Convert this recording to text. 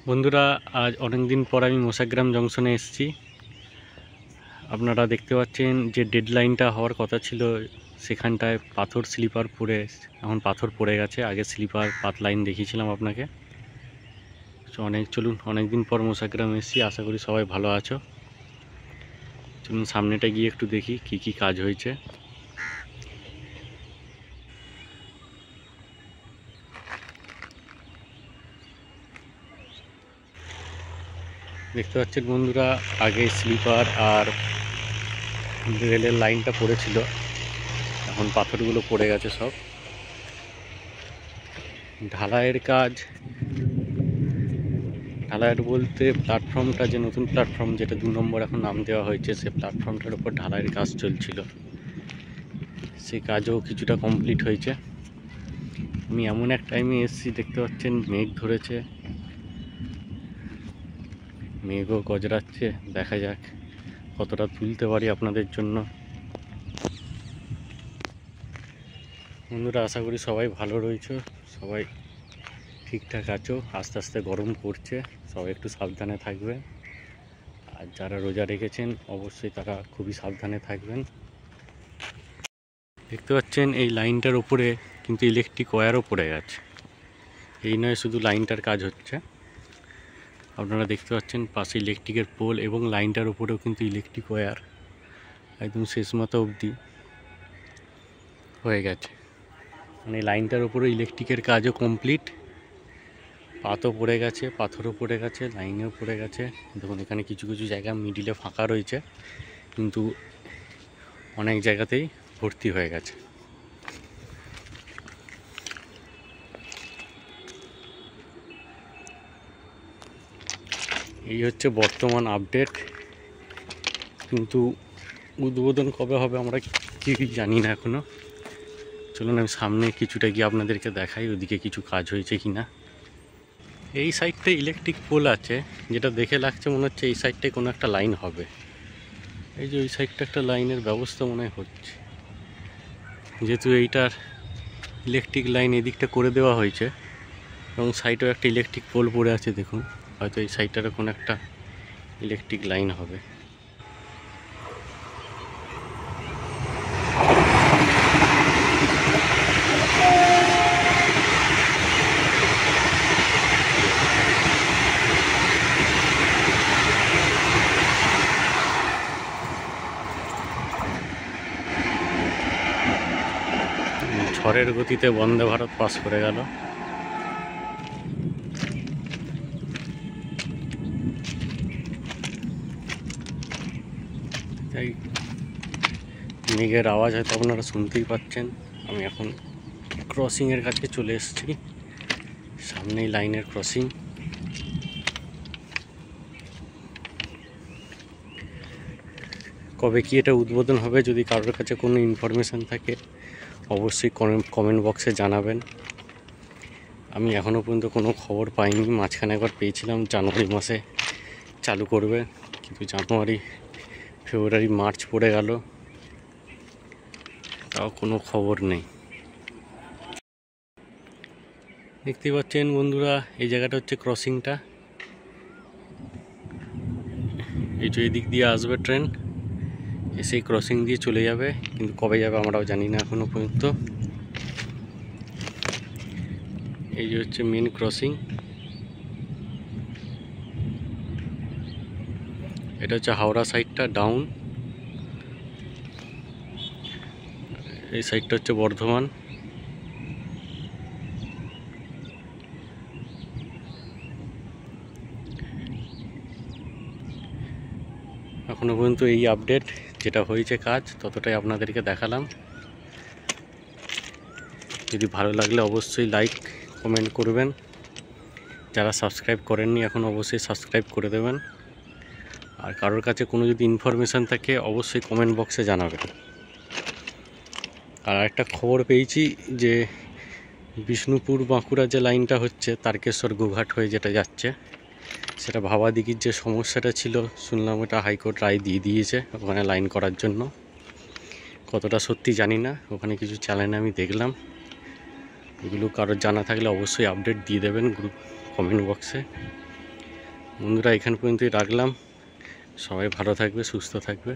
বন্ধুরা, আজ অনেক দিন পর আমি মোসাগ্রাম জংশনে এসেছি। আপনারা দেখতে পাচ্ছেন যে ডেডলাইনটা হওয়ার কথা ছিল, সেখানটায় পাথর স্লিপার পড়ে এখন পাথর পড়ে গেছে। আগে স্লিপার পাত লাইন দেখিয়েছিলাম আপনাকে। চলুন, অনেক দিন পর মোসাগ্রাম এসেছি, আশা করি সবাই ভালো আছো। চলুন সামনেটা গিয়ে একটু দেখি কি কি কাজ হয়েছে। দেখতে পাচ্ছেন বন্ধুরা, আগে স্লিপার আর রেলের লাইনটা পড়েছিল, এখন পাথরগুলো পড়ে গেছে সব। ঢালাইয়ের কাজ, ঢালাইয়ের বলতে প্ল্যাটফর্মটা, যে নতুন প্ল্যাটফর্ম যেটা 2 নম্বর এখন নাম দেওয়া হয়েছে, সে প্ল্যাটফর্মটার উপর ঢালাইয়ের কাজ চলছিল। সেই কাজও কিছুটা কমপ্লিট হয়েছে। আমি এমন এক টাইমে এসেছি, দেখতে পাচ্ছেন মেঘ ধরেছে, মেঘও গজরাচ্ছে। দেখা যাক কতটা তুলতে পারি আপনাদের জন্য। বন্ধুরা, আশা করি সবাই ভালো রয়েছে, সবাই ঠিকঠাক আছো। আস্তে আস্তে গরম পড়ছে, সবাই একটু সাবধানে থাকবে। আর যারা রোজা রেখেছেন অবশ্যই তারা খুবই সাবধানে থাকবেন। দেখতে পাচ্ছেন এই লাইনটার উপরে কিন্তু ইলেকট্রিক ওয়্যারও পড়ে গেছে। এই নয় শুধু লাইনটার কাজ হচ্ছে, আপনারা দেখতে পাচ্ছেন পাশে ইলেকট্রিকের পোল এবং লাইনটার উপরেও কিন্তু ইলেকট্রিক ওয়্যার একদম শেষ মাথা অবধি হয়ে গেছে। মানে লাইনটার উপরে ইলেকট্রিকের কাজও কমপ্লিট। পাতও পড়ে গেছে, পাথরও পড়ে গেছে, লাইনেও পড়ে গেছে। দেখুন এখানে কিছু কিছু জায়গা মিডিলে ফাঁকা রয়েছে, কিন্তু অনেক জায়গাতেই ভর্তি হয়ে গেছে। এই হচ্ছে বর্তমান আপডেট, কিন্তু উদ্বোধন কবে হবে আমরা কি জানি না এখনো। চলুন আমি সামনে কিছুটা গিয়ে আপনাদেরকে দেখাই ওদিকে কিছু কাজ হয়েছে কি না। এই সাইডটায় ইলেকট্রিক পোল আছে, যেটা দেখে লাগছে মনে হচ্ছে এই সাইডটায় কোনো একটা লাইন হবে। এই যে ওই সাইডটা একটা লাইনের ব্যবস্থা মনে হচ্ছে, যেহেতু এইটার ইলেকট্রিক লাইন এদিকটা করে দেওয়া হয়েছে এবং সাইডেও একটা ইলেকট্রিক পোল পড়ে আছে। দেখুন হয়তো এই সাইডটারও কোনো একটা ইলেকট্রিক লাইন হবে। ঝড়ের গতিতে বন্দে ভারত পাস করে গেল। তাই মেঘের আওয়াজ হয়তো আপনারা শুনতেই পাচ্ছেন। আমি এখন ক্রসিংয়ের কাছে চলে এসেছি, সামনেই লাইনের ক্রসিং। কবে কি এটা উদ্বোধন হবে, যদি কারোর কাছে কোনো ইনফরমেশান থাকে অবশ্যই কমেন্ট বক্সে জানাবেন। আমি এখনও পর্যন্ত কোনো খবর পাইনি। মাঝখানে একবার পেয়েছিলাম জানুয়ারি মাসে চালু করবে, কিন্তু জানুয়ারি, ফেব্রুয়ারি, মার্চ পড়ে গেল, তাও কোনো খবর নেই। দেখতেই পাচ্ছেন বন্ধুরা, এই জায়গাটা হচ্ছে ক্রসিংটা। এই যে এদিক দিয়ে আসবে ট্রেন, এসেই ক্রসিং দিয়ে চলে যাবে, কিন্তু কবে যাবে আমরাও জানি না এখনো পর্যন্ত। এই যে হচ্ছে মেন ক্রসিং, এটা হচ্ছে হাওড়া সাইডটা ডাউন, এই সাইডটা হচ্ছে বর্ধমান। এখনো পর্যন্ত এই আপডেট, যেটা হয়েছে কাজ ততটাই আপনাদেরকে দেখালাম। যদি ভালো লাগলে অবশ্যই লাইক কমেন্ট করবেন। যারা সাবস্ক্রাইব করেননি এখন অবশ্যই সাবস্ক্রাইব করে দেবেন। আর কারোর কাছে কোনো যদি ইনফরমেশান থাকে অবশ্যই কমেন্ট বক্সে জানাবেন। আর একটা খবর পেয়েছি যে বিষ্ণুপুর বাঁকুড়া যে লাইনটা হচ্ছে তারকেশ্বর গোঘাট হয়ে যেটা যাচ্ছে, সেটা ভাবাদিঘির যে সমস্যাটা ছিল শুনলাম ওটা হাইকোর্ট রায় দিয়ে দিয়েছে ওখানে লাইন করার জন্য। কতটা সত্যি জানি না, ওখানে কিছু চ্যানেলে আমি দেখলাম। এগুলো কারোর জানা থাকলে অবশ্যই আপডেট দিয়ে দেবেন গ্রুপ কমেন্ট বক্সে। বন্ধুরা এখান পর্যন্তই রাখলাম। সবাই ভালো থাকবে, সুস্থ থাকবে।